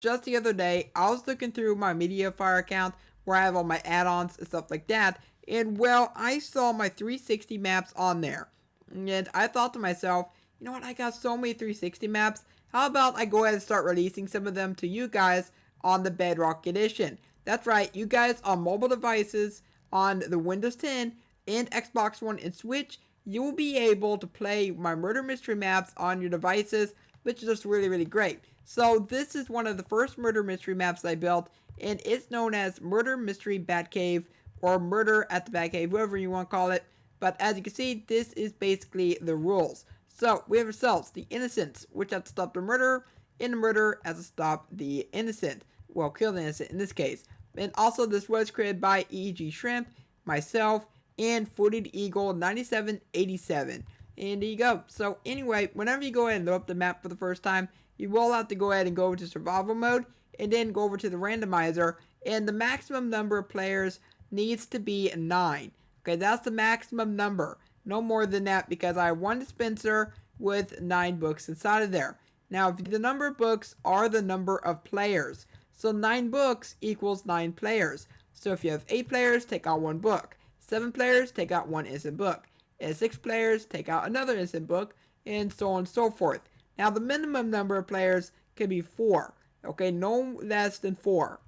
Just the other day, I was looking through my MediaFire account where I have all my add-ons and stuff like that, and well, I saw my 360 maps on there. And I thought to myself, you know what, I got so many 360 maps, how about I go ahead and start releasing some of them to you guys on the Bedrock edition. That's right, you guys on mobile devices, on the Windows 10, and Xbox One and Switch, you will be able to play my murder mystery maps on your devices, which is just really, really great. So this is one of the first murder mystery maps I built, and it's known as Murder Mystery Batcave, or Murder at the Batcave, whatever you want to call it. But as you can see, this is basically the rules. So we have ourselves the innocents, which have to stop the murder, and the murder has to stop the innocent. Well, kill the innocent in this case. And also this was created by EG Shrimp, myself, and Footed Eagle 9787. And there you go. So anyway, whenever you go ahead and load up the map for the first time, you will have to go ahead and go over to survival mode and then go over to the randomizer, and the maximum number of players needs to be 9. Okay, that's the maximum number. No more than that, because I have one dispenser with 9 books inside of there. Now, if the number of books are the number of players, so 9 books equals 9 players. So if you have 8 players, take out 1 book. 7 players, take out 1 instant book. And 6 players, take out another instant book, and so on and so forth. Now, the minimum number of players can be 4. Okay, no less than 4.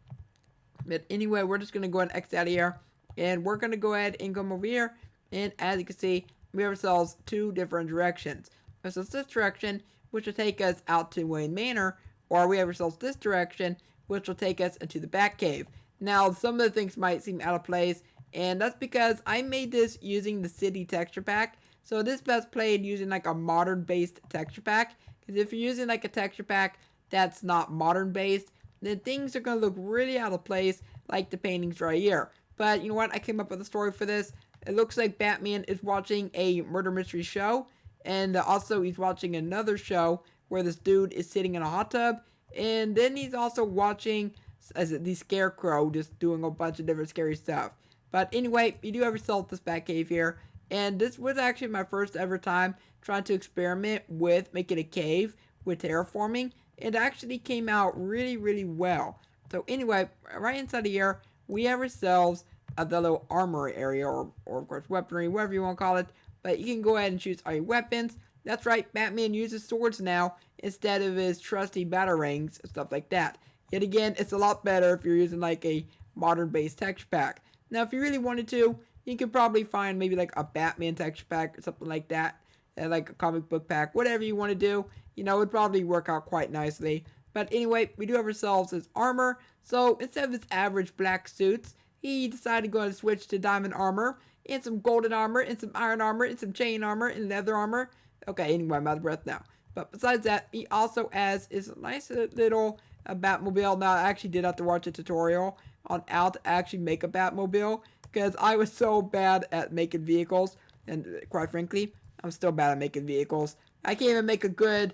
But anyway, we're just going to go ahead and X out of here. And we're going to go ahead and come over here. And as you can see, we have ourselves 2 different directions. So it's this direction, which will take us out to Wayne Manor. Or we have ourselves this direction, which will take us into the Batcave. Now, some of the things might seem out of place, and that's because I made this using the city texture pack. So this best played using like a modern based texture pack. Because if you're using like a texture pack that's not modern based, then things are going to look really out of place, like the paintings right here. But you know what? I came up with a story for this. It looks like Batman is watching a murder mystery show. And also he's watching another show where this dude is sitting in a hot tub. And then he's also watching the Scarecrow just doing a bunch of different scary stuff. But anyway, you do have yourself this Batcave here. And this was actually my first ever time trying to experiment with making a cave with terraforming. It actually came out really, really well. So anyway, right inside of here, we have ourselves the little armory area, or of course weaponry, whatever you want to call it. But you can go ahead and choose all your weapons. That's right, Batman uses swords now instead of his trusty batarangs and stuff like that. Yet again, it's a lot better if you're using like a modern based texture pack. Now, if you really wanted to, you could probably find maybe like a Batman texture pack or something like that. Like a comic book pack, whatever you want to do. You know, it would probably work out quite nicely. But anyway, we do have ourselves his armor. So instead of his average black suits, he decided to go and switch to diamond armor, and some golden armor, and some iron armor, and some chain armor, and leather armor. Okay, anyway, I'm out of breath now. But besides that, he also has his nice little Batmobile. Now, I actually did have to watch a tutorial on how to actually make a Batmobile, because I was so bad at making vehicles, and quite frankly, I'm still bad at making vehicles. I can't even make a good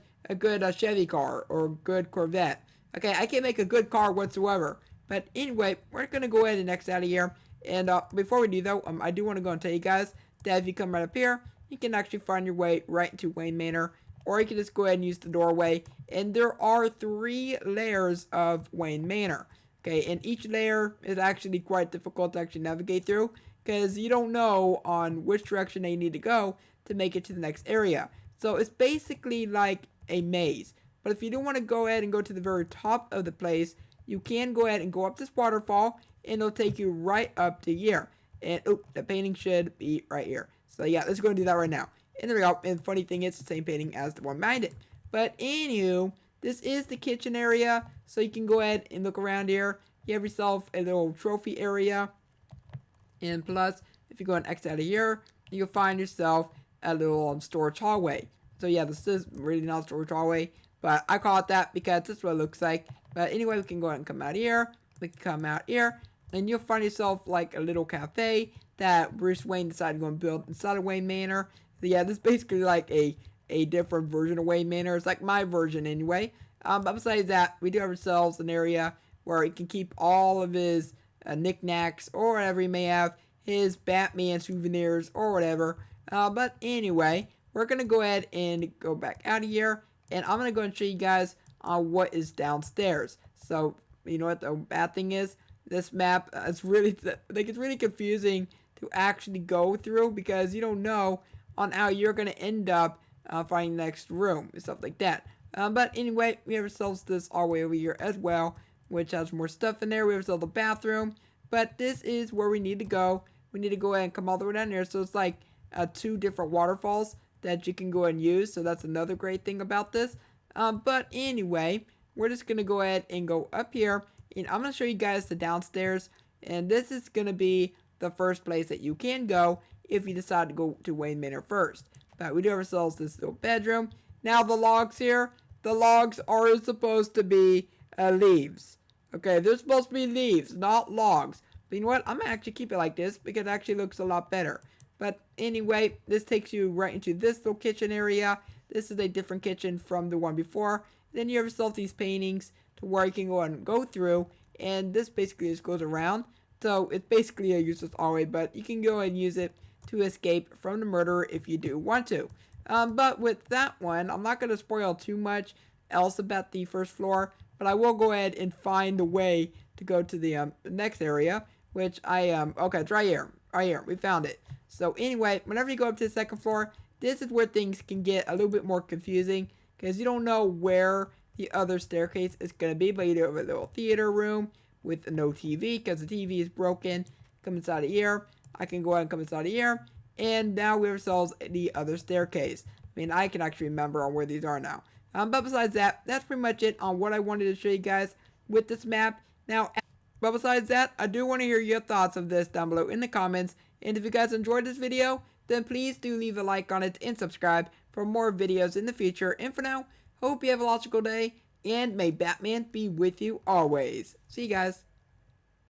Chevy car or a good Corvette. Okay, I can't make a good car whatsoever. But anyway, we're going to go ahead and X out of here. And before we do though, I do want to go and tell you guys that if you come right up here, you can actually find your way right into Wayne Manor. Or you can just go ahead and use the doorway. And there are 3 layers of Wayne Manor. Okay, and each layer is actually quite difficult to actually navigate through, because you don't know on which direction they need to go to make it to the next area. So it's basically like a maze. But if you do want to go ahead and go to the very top of the place, you can go ahead and go up this waterfall, and it'll take you right up to here. And the painting should be right here. So yeah, let's go and do that right now. And there we go. And the funny thing is, it's the same painting as the one behind it. But anywho, this is the kitchen area. So you can go ahead and look around here. You have yourself a little trophy area. And plus, if you go and X out of here, you'll find yourself a little storage hallway. So yeah, this is really not a storage hallway, but I call it that because this is what it looks like. But anyway, we can go ahead and come out here. We can come out here, and you'll find yourself like a little cafe that Bruce Wayne decided to go and build inside of Wayne Manor. So yeah, this is basically like a different version of Wayne Manor. It's like my version anyway. But besides that, we do have ourselves an area where he can keep all of his knickknacks or whatever he may have, his Batman souvenirs or whatever. But anyway, we're going to go ahead and go back out of here, and I'm going to go and show you guys what is downstairs. So you know what the bad thing is? This map is really like it's really confusing to actually go through because you don't know on how you're gonna end up finding the next room and stuff like that. But anyway, we have ourselves this all the way over here as well, which has more stuff in there. We have ourselves the bathroom, but this is where we need to go. We need to go ahead and come all the way down here. So it's like two different waterfalls that you can go ahead and use. So that's another great thing about this. But anyway, we're just gonna go ahead and go up here, and I'm gonna show you guys the downstairs. And this is gonna be the first place that you can go if you decide to go to Wayne Manor first. But we do have ourselves this little bedroom. Now the logs here, the logs are supposed to be leaves. Okay, they're supposed to be leaves, not logs. But you know what? I'm gonna actually keep it like this because it actually looks a lot better. But anyway, this takes you right into this little kitchen area. This is a different kitchen from the one before. Then you have yourself these paintings to where you can go and go through. And this basically just goes around. So it's basically a useless hallway, but you can go and use it to escape from the murderer if you do want to. But with that one, I'm not going to spoil too much else about the first floor, but I will go ahead and find the way to go to the next area, which okay, it's right here. Right here, we found it. So anyway, whenever you go up to the second floor, this is where things can get a little bit more confusing because you don't know where the other staircase is going to be, but you do have a little theater room with no TV because the TV is broken. Come inside of here. I can go ahead and come inside of here. And now we have ourselves the other staircase. I mean, I can actually remember on where these are now. But besides that, that's pretty much it on what I wanted to show you guys with this map. Now, but besides that, I do want to hear your thoughts of this down below in the comments. And if you guys enjoyed this video, then please do leave a like on it and subscribe for more videos in the future. And for now, hope you have a logical day, and may Batman be with you always. See you guys.